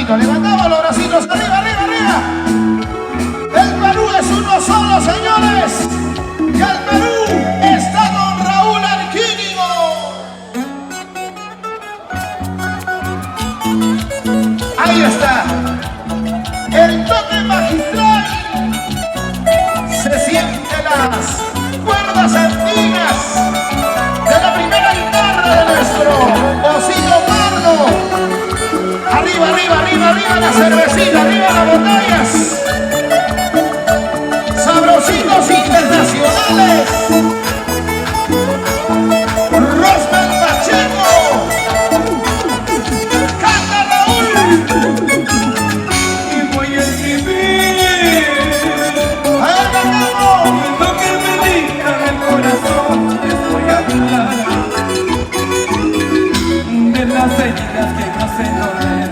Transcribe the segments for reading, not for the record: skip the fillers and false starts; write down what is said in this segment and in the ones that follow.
bracitos, levantamos los bracitos, arriba, arriba, arriba. El Perú es uno solo, señores. Y al Perú está don Raúl Arquínigo. Ahí está. El toque magistral. Se sienten las cuerdas andinas de la primera guitarra de nuestro Osito Pardo. Arriba, arriba, arriba, arriba la cervecita, arriba las botellas. Sabrositos internacionales. Rosman Pacheco. Canta Raúl. Y voy a escribir. A ver, cantamos. Lo que me diga el corazón, les voy a hablar de las heridas que no se dolen.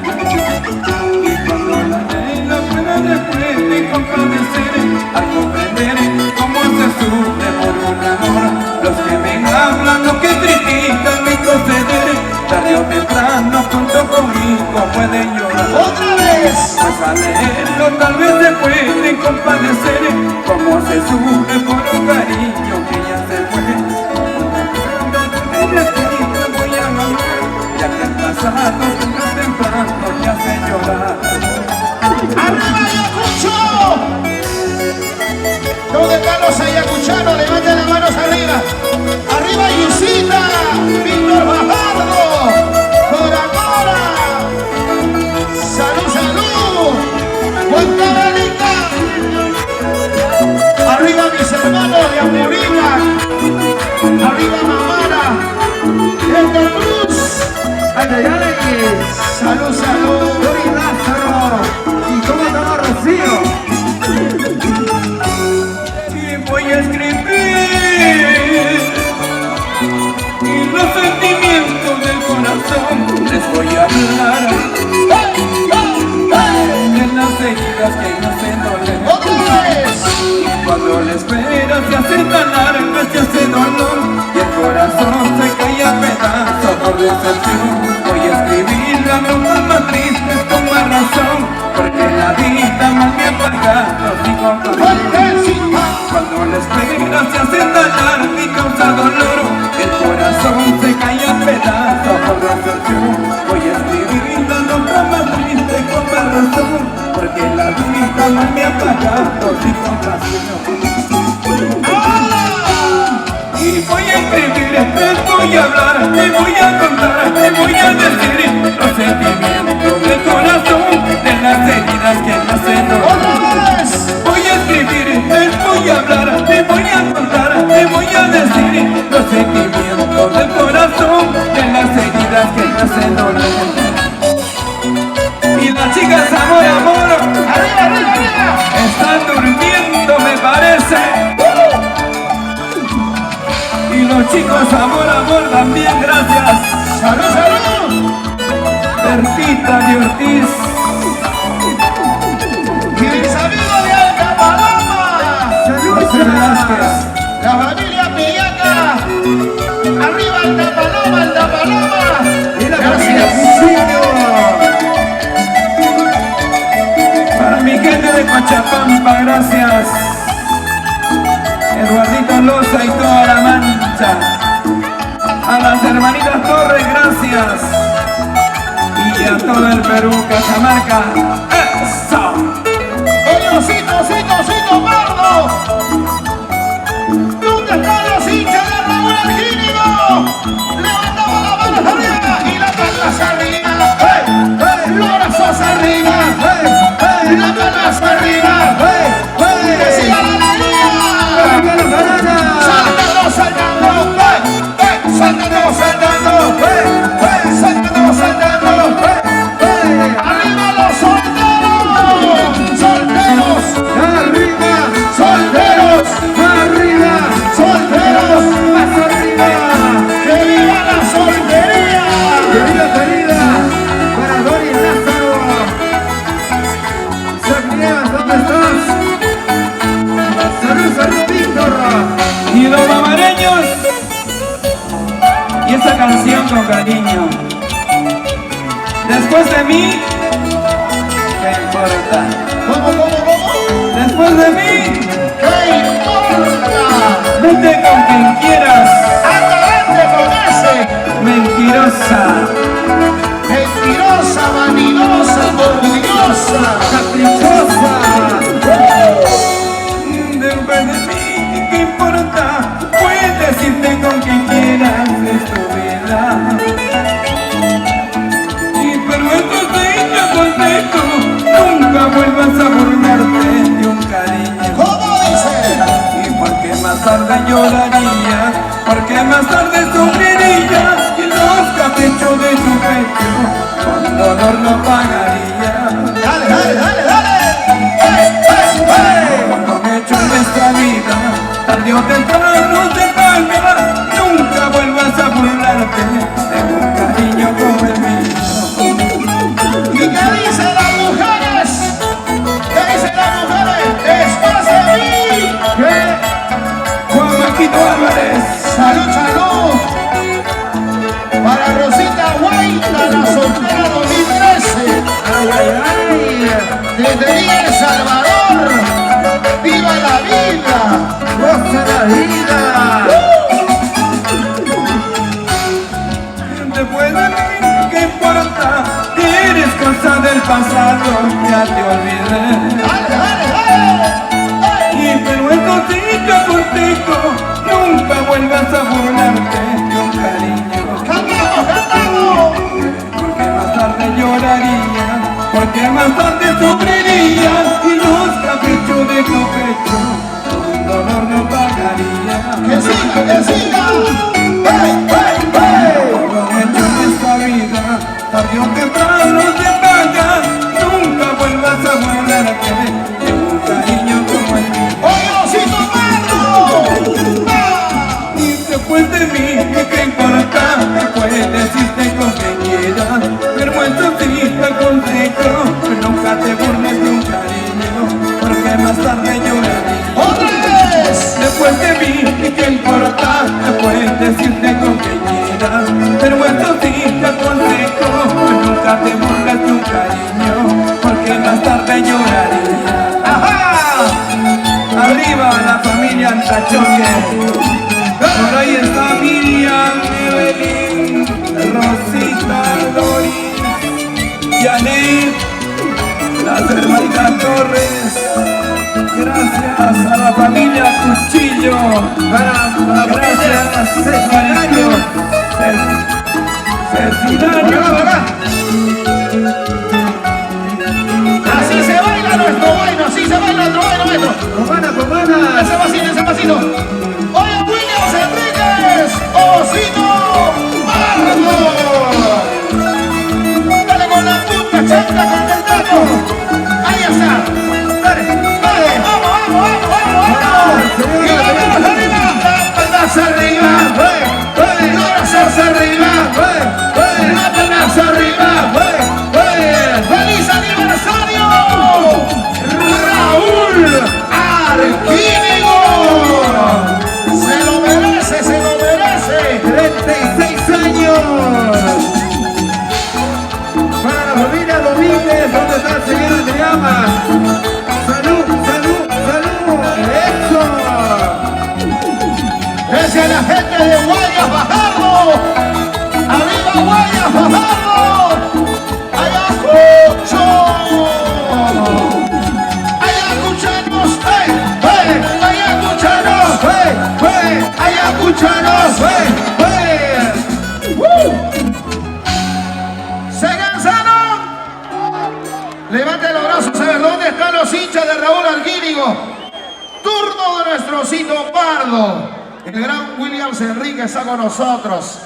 Y cuando la ley no pueda después de compadecer, al comprender cómo se sufre por un amor, los que me hablan, los que critican mi proceder, tarde o temprano junto conmigo pueden llorar. Otra vez. Pues al leerlo tal vez se pueden compadecer cómo se sufre por un cariño que ya se fue. En este libro voy a hablar, ya que el pasado tan temprano te hace llorar. ¡Arriba Ayacucho! ¿Dónde están los ayacuchanos? Levanten las manos arriba. ¡Arriba Yusita! ¡Víctor Bajardo! ¡Coramora! ¡Salud, salud! ¡Puerto Rica! ¡Arriba mis hermanos de Amorina! ¡Arriba Mamara! ¡El de Cruz! ¡Ay, ay, ay! ¡Salud, salud! ¡Dori Lázaro! ¿Y cómo estaba Rocío? Y voy a escribir y los sentimientos del corazón les voy a hablar de las heridas que no se dolen. ¡Otra vez! Cuando la espera se hace tan larga, se hace dolor y el corazón se cae a pedazos por decepción. Voy a escribir las notas más tristes con más razón, porque la vida más me ha pagado sin compasión. Cuando la espera se hace tan larga y causa dolor, el corazón se cae a pedazos por decepción. Voy a escribir las notas más tristes con más razón, porque la vida más me ha pagado sin compasión. Y voy a escribir, te voy a hablar, te voy a contar, te voy a decir los sentimientos del corazón, de las heridas que me hacen dolor. Voy a escribir, te voy a hablar, te voy a contar, te voy a decir los sentimientos del corazón, de las heridas que me hacen dolor. Y las chicas amor, amor, ¡Arriba, arriba, arriba! están durmiendo me parece. Y los chicos amor, amor también, gracias. ¡Salud, salud! Bertita de Ortiz. ¡Y mis amigos de Alta Paloma! José Velázquez. ¡La familia Pillaca! ¡Arriba Alta Paloma, Alta Paloma! ¡Y la familia ¡Gracias! Musillo! Para mi gente de Pachapampa, gracias. Eduardito Loza y toda la mancha. A las hermanitas Torres, gracias. Y a todo el Perú, Cajamarca. ¡Eso! ¡Oye, Osito Pardo! ¿Dónde están los hinchas de Raúl Arquínigo? ¡Levantamos las manos arriba! ¡Y las palmas arriba! ¡Hey! ¡Hey! ¡Los brazos arriba! ¡Hey! ¡Hey! ¡Las palmas arriba! ¡Hey! ¡Hey! ¡Que siga la alegría! ¡Saltando, saltando! ¡Hey! ¡Hey! ¡Saltando, saltando! ¡Hey! ¡Hey! ¡Saltando, saltando! ¡Hey! ¡Hey! ¡Arriba los solteros! ¡Solteros! ¡Arriba! ¡Solteros! ¡Arriba! ¡Solteros! ¡Más arriba! ¡Que viva la soltería! ¡Querida, querida! ¡Para Dori Lázaro! ¡Sacrias, ¿dónde estás? ¡Salud, salud, Víctor! Y los mamareños. Y esta canción con cariño. Después de mí, importa? ¿Cómo? Después de mí, ¿Qué importa? vete con quien quieras. ¡Anda con ese! Mentirosa, Mentirosa, vanidosa, orgullosa. Caprichosa. después de mí, ¿qué importa? Puedes irte con quien quieras, es tu vida. Y pero esto te aconsejo, nunca vuelvas a burlarte de un cariño. ¿Cómo dice? Y porque más tarde lloraría, porque más tarde sufriría, y los caprichos de tu pecho con dolor no pagaría. Dale. Cuando me echo en esta vida, tarde o temprano se paga. Nunca vuelvas a burlarte de un cariño como el mío. ¿Y qué dicen las mujeres? ¿Qué dicen las mujeres? ¡Después de mí! Juan Maquito Álvarez, ¡Salud! Para Rosita Guaita, la soltera 2013. Ay. Desde El Salvador. ¡Viva la vida! Goza la vida. después de mí, ¿qué importa? Eres cosa del pasado, ya te olvidé. ¡Dale! Y pero esto sí yo contigo, nunca vuelvas a burlarte de un cariño. ¡Cantamos! Porque más tarde lloraría, porque más tarde sufriría, y los caprichos de tu pecho con dolor no pagaría. ¡Que siga! Todo hecho en esta vida, tarde o temprano se paga. Nunca vuelvas a burlarte de un cariño como el mío. ¡Oye, Osito Pardo! Y después de mí, ¿qué importa? Puedes decirte con que quieras, pero eso sí te aconsejo, nunca te burles de un cariño, porque más tarde lloraría. ¡Otra vez! Después de mí, ¿qué importa? Puedes decirte con que quieras, pero eso sí te aconsejo, nunca te burles de un cariño, porque más tarde lloraría. ¡Ajá! Arriba la familia Antachoque. Por ahí está Miriam, Evelyn, Rosita, Doris, Janet, las hermanitas Torres. Gracias a la familia Cuchillo. Gracias, Cecinario. Cecinario. Así se baila nuestro baile, así se baila nuestro baile, maestro. Comana. Ese pasito. Oye, Williams Enríquez, Osito Pardo. Dale con la punta, chanta con el taco. Ahí está. Dale. Vamos. Y vámonos arriba. Palmas arriba. Los brazos arriba. Las palmas arriba. ¡Feliz aniversario! ¡Raúl Arquínigo! ¡Se lo merece! 36 años. Para la familia Domínguez, ¿dónde está el señor Andriama? Salud. Eso. Gracias a la gente de Guayas Bajardo. ¡Arriba Guayas Bajardo! ¡Ayacucho! ¡Ayacuchanos! ¡Ayacuchanos! ¿Se cansaron? Levanten los brazos a ver dónde están los hinchas de Raúl Arquínigo. Turno de nuestro Osito Pardo. El gran Williams Enrique está con nosotros.